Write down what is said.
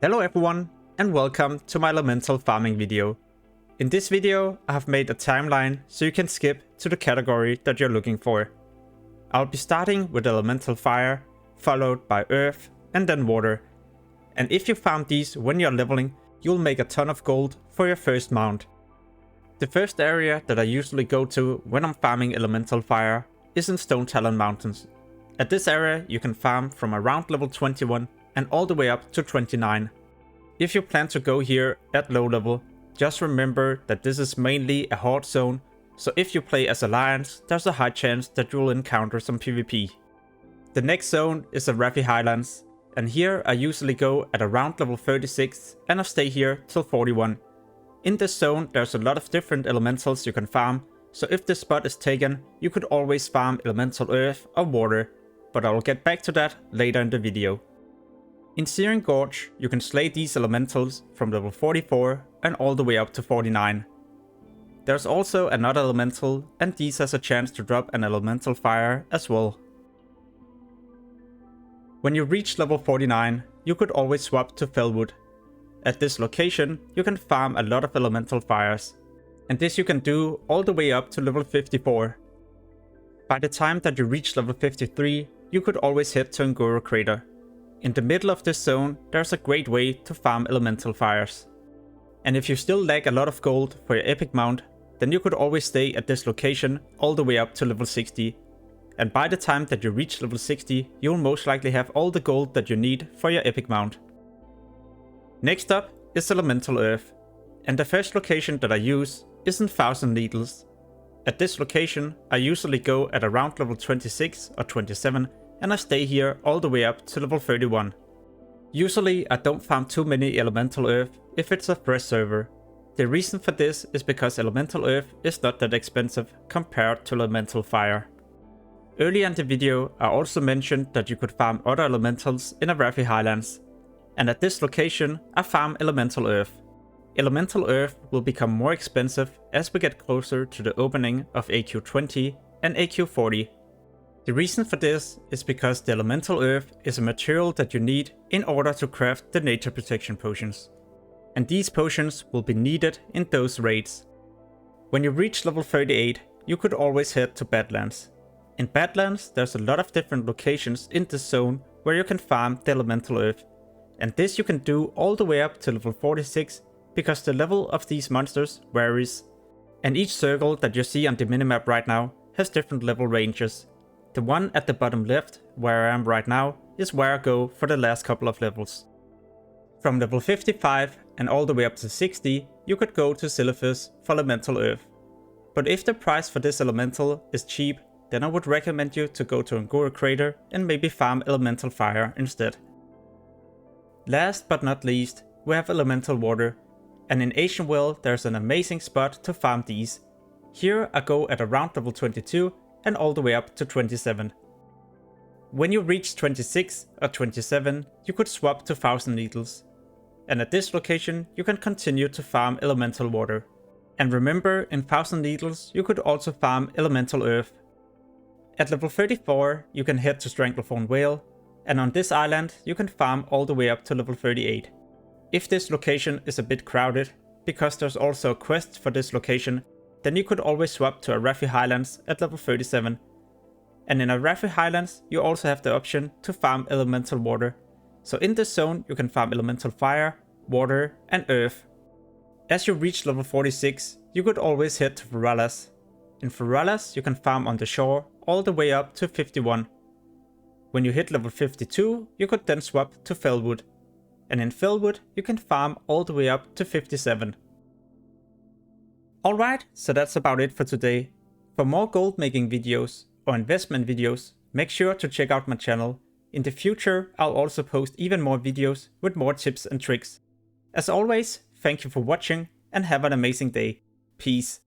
Hello everyone, and welcome to my elemental farming video. In this video, I have made a timeline so you can skip to the category that you're looking for. I'll be starting with elemental fire, followed by earth, and then water. And if you farm these when you're leveling, you'll make a ton of gold for your first mount. The first area that I usually go to when I'm farming elemental fire is in Stone Talon Mountains. At this area, you can farm from around level 21 and all the way up to 29. If you plan to go here at low level, just remember that this is mainly a horde zone, so if you play as Alliance, there's a high chance that you will encounter some PvP. The next zone is the Raffi Highlands, and here I usually go at around level 36 and I stay here till 41. In this zone there's a lot of different elementals you can farm, so if this spot is taken, you could always farm elemental earth or water, but I will get back to that later in the video. In Searing Gorge, you can slay these elementals from level 44 and all the way up to 49. There's also another elemental, and these has a chance to drop an elemental fire as well. When you reach level 49, you could always swap to Fellwood. At this location, you can farm a lot of elemental fires, and this you can do all the way up to level 54. By the time that you reach level 53, you could always head to Ngoro Crater. In the middle of this zone, there's a great way to farm elemental fires. And if you still lack a lot of gold for your epic mount, then you could always stay at this location all the way up to level 60. And by the time that you reach level 60, you'll most likely have all the gold that you need for your epic mount. Next up is elemental earth. And the first location that I use is in Thousand Needles. At this location, I usually go at around level 26 or 27, and I stay here all the way up to level 31. Usually I don't farm too many elemental earth if it's a fresh server. The reason for this is because elemental earth is not that expensive compared to elemental fire. Earlier in the video I also mentioned that you could farm other elementals in a Raffi Highlands, and at this location I farm elemental earth. Elemental earth will become more expensive as we get closer to the opening of AQ20 and AQ40. The reason for this is because the elemental earth is a material that you need in order to craft the nature protection potions. And these potions will be needed in those raids. When you reach level 38, you could always head to Badlands. In Badlands, there's a lot of different locations in this zone where you can farm the elemental earth. And this you can do all the way up to level 46 because the level of these monsters varies. And each circle that you see on the minimap right now has different level ranges. The one at the bottom left, where I am right now, is where I go for the last couple of levels. From level 55 and all the way up to 60, you could go to Silphus for elemental earth. But if the price for this elemental is cheap, then I would recommend you to go to Ngoro Crater and maybe farm elemental fire instead. Last but not least, we have elemental water, and in Ancient Well there's an amazing spot to farm these. Here I go at around level 22 and all the way up to 27. When you reach 26 or 27, you could swap to Thousand Needles. And at this location, you can continue to farm elemental water. And remember, in Thousand Needles, you could also farm elemental earth. At level 34, you can head to Stranglethorn Vale, and on this island, you can farm all the way up to level 38. If this location is a bit crowded, because there's also a quest for this location, then you could always swap to a Raffi Highlands at level 37. And in a Raffi Highlands, you also have the option to farm elemental water. So in this zone, you can farm elemental fire, water, and earth. As you reach level 46, you could always head to Feralas. In Feralas, you can farm on the shore all the way up to 51. When you hit level 52, you could then swap to Fellwood. And in Fellwood, you can farm all the way up to 57. Alright, so that's about it for today. For more gold making videos or investment videos, make sure to check out my channel. In the future, I'll also post even more videos with more tips and tricks. As always, thank you for watching and have an amazing day. Peace.